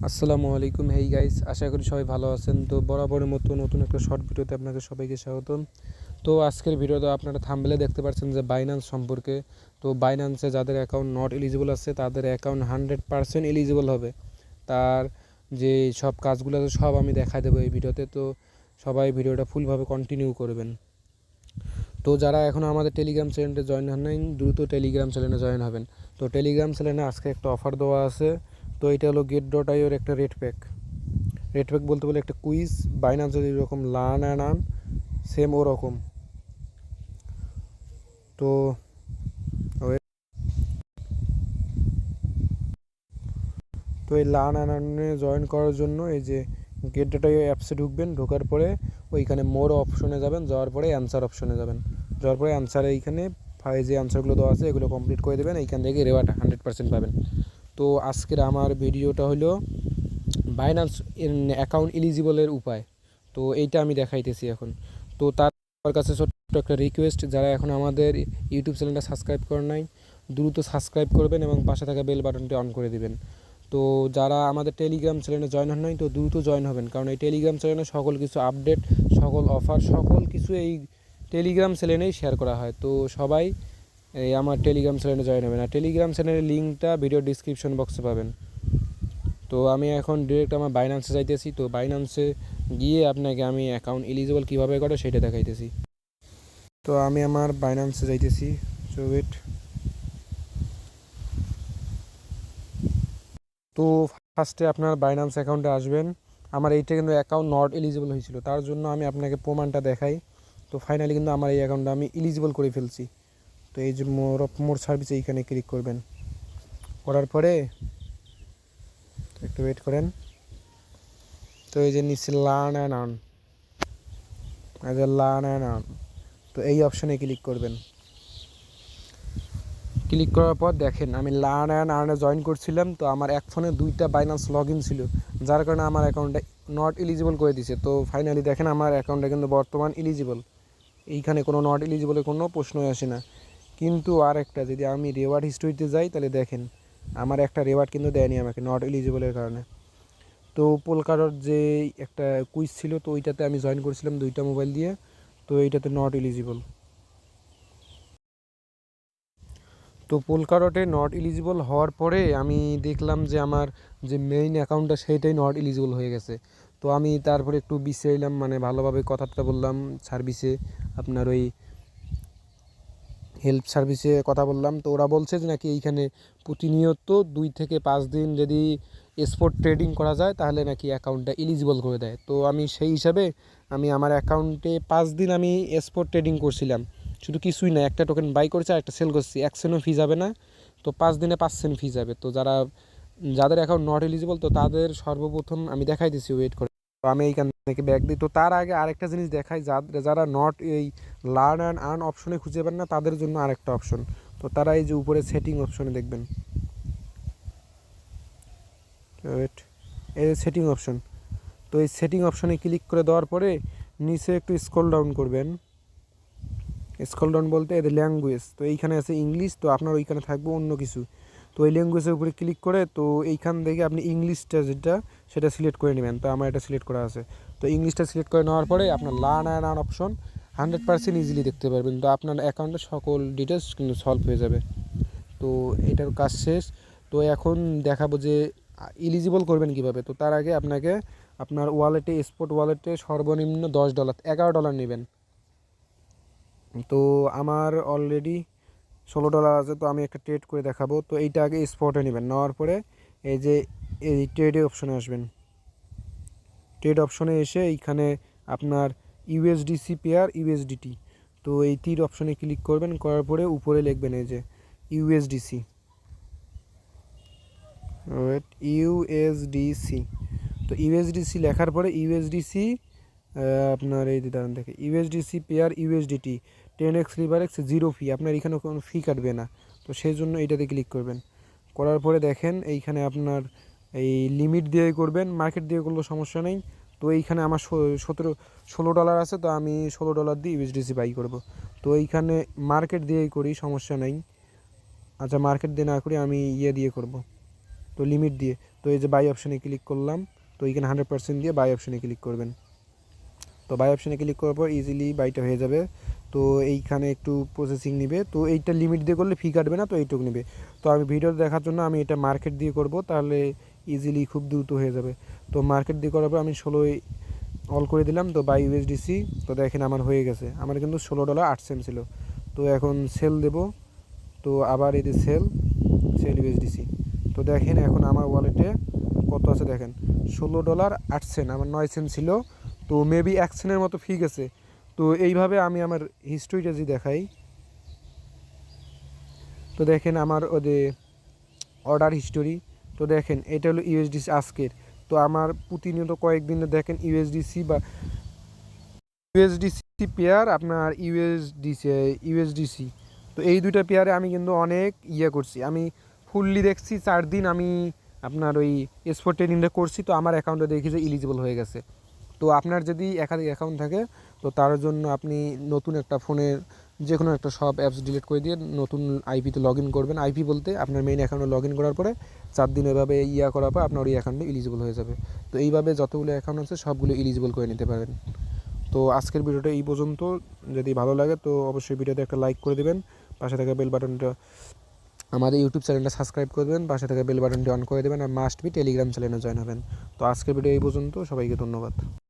আসসালামু আলাইকুম। Hey guys, আশা করি সবাই ভালো আছেন। তো বরাবরের মতো নতুন একটা শর্ট ভিডিওতে আপনাদের সবাইকে স্বাগতম। তো আজকের ভিডিওতে আপনারা থাম্বনেলে দেখতে পাচ্ছেন যে বাইন্যান্স সম্পর্কে। তো বাইন্যান্সে যাদের অ্যাকাউন্ট নট এলিজিবল আছে তাদের অ্যাকাউন্ট 100% এলিজিবল হবে। তার যে সব কাজগুলো আছে সব আমি দেখাই দেবো এই ভিডিওতে। তো সবাই ভিডিওটা ফুলভাবে কন্টিনিউ করবেন। তো যারা এখনও আমাদের টেলিগ্রাম চ্যানেলে জয়েন হন নাই, দ্রুত টেলিগ্রাম চ্যানেলে জয়েন হবেন। তো টেলিগ্রাম চ্যানেলে আজকে একটা অফার দেওয়া আছে। তো এটা হলো get.io-র একটা রেড প্যাক বলতে বলে একটা কুইজ। বাইন্যান্সে যেরকম লার্ন অ্যান্ড আর্ন, সেম ওরকম। তো তো এই লার্ন অ্যান্ড আর্নে জয়েন করার জন্য এই যে get.io অ্যাপসে ঢুকবেন। ঢোকার পরে ওইখানে মোর অপশনে যাবেন, যাওয়ার পরে অ্যান্সার অপশনে যাবেন। যাওয়ার পরে অ্যান্সারে এইখানে যে অ্যান্সারগুলো দেওয়া আছে এগুলো কমপ্লিট করে দেবেন। এইখান থেকে রেওয়ার্ড 100% পাবেন। তো আজকের আমার ভিডিওটা হলো বাইন্যান্স অ্যাকাউন্ট এলিজিবলের উপায়। তো এইটা আমি দেখাইতেছি এখন। তো তার কাছে ছোট্ট একটা রিকোয়েস্ট, যারা এখন আমাদের ইউটিউব চ্যানেলটা সাবস্ক্রাইব করেন নাই, দ্রুত সাবস্ক্রাইব করবেন এবং পাশে থাকা বেল বাটনটি অন করে দিবেন। তো যারা আমাদের টেলিগ্রাম চ্যানেলে জয়েন হন নাই, তো দ্রুত জয়েন হবেন, কারণ এই টেলিগ্রাম চ্যানেলে সকল কিছু আপডেট, সকল অফার, সকল কিছু এই টেলিগ্রাম চ্যানেলেই শেয়ার করা হয়। তো সবাই এই আমার টেলিগ্রাম চ্যানেলে জয়েন হবেন। আর টেলিগ্রাম চ্যানেলের লিঙ্কটা ভিডিও ডিসক্রিপশন বক্সে পাবেন। তো আমি এখন ডিরেক্ট আমার বাইন্যান্সে যাইতেছি। তো বাইন্যান্সে গিয়ে আপনাকে আমি অ্যাকাউন্ট এলিজিবল কীভাবে করে সেটা দেখাইতেছি। তো আমি আমার বাইন্যান্সে যাইতেছি। So wait. তো ফার্স্টে আপনার বাইন্যান্স অ্যাকাউন্টে আসবেন। আমার এইটা কিন্তু অ্যাকাউন্ট নট এলিজিবল হয়েছিল, তার জন্য আমি আপনাকে প্রমাণটা দেখাই। তো ফাইনালি কিন্তু আমার এই অ্যাকাউন্টটা আমি এলিজিবল করে ফেলছি। তো এই যে মোর সার্ভিসে এইখানে ক্লিক করবেন। করার পরে একটু ওয়েট করেন। তো এই যে নিচে লার্ন অ্যান্ড আর্ন, তো এই অপশানে ক্লিক করবেন। ক্লিক করার পর দেখেন আমি লার্ন অ্যান্ড আর্নে জয়েন করছিলাম। তো আমার এক ফোনে 2টা বাইন্যান্স লগ ইন ছিল, যার কারণে আমার অ্যাকাউন্টটা নট এলিজিবল করে দিছে। তো ফাইনালি দেখেন আমার অ্যাকাউন্টটা কিন্তু বর্তমান এলিজিবল। এইখানে কোনো নট এলিজিবলের কোনো প্রশ্নই আসে না। কিন্তু আর একটা, যদি আমি রেওয়ার্ড হিস্টোরিতে যাই তাহলে দেখেন আমার একটা রেওয়ার্ড কিন্তু দেয়নি আমাকে নট এলিজিবলের কারণে। তো পোলকাডট যে একটা কুইজ ছিল, তো ওইটাতে আমি জয়েন করেছিলাম 2টা মোবাইল দিয়ে। তো এইটাতে নট এলিজিবল। তো পোলকাডটে নট এলিজিবল হওয়ার পরে আমি দেখলাম যে আমার যে মেইন অ্যাকাউন্টটা সেইটাই নট এলিজিবল হয়ে গেছে। তো আমি তারপরে একটু বিশ্রাইলাম, মানে ভালোভাবে কথাটা বললাম সার্ভিসে, আপনার ওই হেল্প সার্ভিসে কথা বললাম। তো ওরা বলছে যে নাকি এইখানে প্রতিনিয়ত 2 থেকে 5 দিন যদি স্পট ট্রেডিং করা যায় তাহলে নাকি অ্যাকাউন্টটা এলিজিবল করে দেয়। তো আমি সেই হিসাবে আমি আমার অ্যাকাউন্টে 5 দিন আমি স্পট ট্রেডিং করছিলাম। শুধু কিছুই না, একটা টোকেন বাই করছে আর একটা সেল করছি, 1 সেন্টও ফি যাবে না। তো 5 দিনে 5 সেন্ট ফি যাবে। তো যাদের অ্যাকাউন্ট নট এলিজিবল, তো তাদের সর্বপ্রথম আমি দেখাই দিচ্ছি, ওয়েট করে। তো আমি এইখান থেকে ব্যাক দিই। তো তার আগে আরেকটা জিনিস দেখাই, যারা নট এই লার্ন অ্যান্ড আর্ন অপশনে খুঁজে পান না, তাদের জন্য আরেকটা অপশন। তো তারা এই যে উপরে সেটিং অপশনে দেখবেন, ওয়েট, এই যে সেটিং অপশন। তো এই সেটিং অপশনে ক্লিক করে দেওয়ার পরে নিচে একটু স্ক্রল ডাউন করবেন। স্ক্রল ডাউন বলতে এদের ল্যাঙ্গুয়েজ, তো এইখানে আছে ইংলিশ, তো আপনার ওইখানে থাকবে অন্য কিছু। তো এই ল্যাঙ্গুয়েজের উপরে ক্লিক করে তো এইখান থেকে আপনি ইংলিশটা যেটা সেটা সিলেক্ট করে নেবেন। তো আমার এটা সিলেক্ট করা আছে। তো ইংলিশটা সিলেক্ট করে নেওয়ার পরে আপনার learn and earn option 100% easily দেখতে পারবেন। তো আপনার অ্যাকাউন্টের সকল ডিটেলস কিন্তু সলভ হয়ে যাবে। তো এটার কাজ শেষ। তো এখন দেখাবো যে এলিজিবল করবেন কিভাবে। তো তার আগে আপনাকে আপনার ওয়ালেটে, স্পট ওয়ালেটে সর্বনিম্ন $10, $11 নেবেন। তো আমার অলরেডি $16 আছে। তো আমি একটা ট্রেড করে দেখাবো। তো এইটা আগে স্পটে নেবেন, নেওয়ার পরে এই যে এই ট্রেডের অপশনে আসবেন। ট্রেড অপশনে এসে এইখানে আপনার ইউএসডিসি পেয়ার ইউএসডিটি, তো এই তীর অপশনে ক্লিক করবেন। করার পরে উপরে লিখবেন এই যে ইউএসডিসি, ইউএসডিসি। তো ইউএসডিসি লেখার পরে ইউএসডিসি আপনার এই যে দাঁড়ান দেখে ইউএসডিসি পেয়ার ইউএসডিটি 10x লিভারেক্স 0 ফি, আপনার এখানে কোনো ফি কাটবে না। তো সেই জন্য এইটাতে ক্লিক করবেন। করার পরে দেখেন এইখানে আপনার এই লিমিট দিয়ে করবেন, মার্কেট দিয়ে করলেও সমস্যা নেই। তো এইখানে আমার $16 আছে। তো আমি $16 দিয়ে ইউএসডিসি বাই করব। তো এইখানে মার্কেট দিয়েই করি, সমস্যা নেই। আচ্ছা, মার্কেট দিয়ে না করি, আমি ইয়ে দিয়ে করব। তো লিমিট দিয়ে। তো এই যে বাই অপশানে ক্লিক করলাম, তো এইখানে 100% দিয়ে বাই অপশানে ক্লিক করবেন। তো বাই অপশানে ক্লিক করার পর ইজিলি বাইটা হয়ে যাবে। তো এইখানে একটু প্রসেসিং নেবে, তো এইটা লিমিট দিয়ে করলে ফি কাটবে না, তো এইটুকু নেবে। তো আমি ভিডিও দেখার জন্য আমি এটা মার্কেট দিয়ে করব, তাহলে ইজিলি খুব দ্রুত হয়ে যাবে। তো মার্কেট দিয়ে করার পর আমি 16 অল করে দিলাম, তো বাই ইউএসডিসি। তো দেখেন আমার হয়ে গেছে, আমার কিন্তু $16.08 ছিল। তো এখন সেল দেব, তো আবার এই যে সেল ইউএসডিসি। তো দেখেন এখন আমার ওয়ালেটে কত আছে দেখেন, $16.08, আমার 9 সেন্ট ছিল। তো মেবি 1 সেন্টের মতো ফি গেছে। তো এইভাবে আমি আমার হিস্ট্রিটা যদি দেখাই, তো দেখেন আমার ওদের অর্ডার হিস্টোরি। তো দেখেন এটা হলো ইউএসডিসি আজকের। তো আমার প্রতিনিয়ত কয়েকদিনে দেখেন ইউএসডিসি পেয়ার আপনার ইউএসডিসি। তো এই দুইটা পেয়ারে আমি কিন্তু অনেক করছি, আমি ফুললি দেখছি 4 দিন আমি আপনার ওই স্পট ট্রেডিংটা করছি। তো আমার অ্যাকাউন্টে দেখি যে ইলিজিবল হয়ে গেছে। তো আপনার যদি একাধিক অ্যাকাউন্ট থাকে, তো তার জন্য আপনি নতুন একটা ফোনের যে কোনো একটা সব অ্যাপস ডিলিট করে দিয়ে নতুন আইপিতে লগ ইন করবেন। আইপি বলতে আপনার মেইন অ্যাকাউন্টে লগ ইন করার পরে 4 দিন এভাবে করার পর আপনার ওই অ্যাকাউন্টে ইলিজিবল হয়ে যাবে। তো এইভাবে যতগুলো অ্যাকাউন্ট আছে সবগুলো ইলিজিবল করে নিতে পারেন। তো আজকের ভিডিওটা এই পর্যন্ত। যদি ভালো লাগে তো অবশ্যই ভিডিওতে একটা লাইক করে দেবেন, পাশে থাকা বেল বাটনটা, আমাদের ইউটিউব চ্যানেলটা সাবস্ক্রাইব করে দেবেন, পাশে থাকা বেল বাটনটি অন করে দেবেন, আর মাস্ট বি টেলিগ্রাম চ্যানেলে জয়েন হবেন। তো আজকের ভিডিও এই পর্যন্ত, সবাইকে ধন্যবাদ।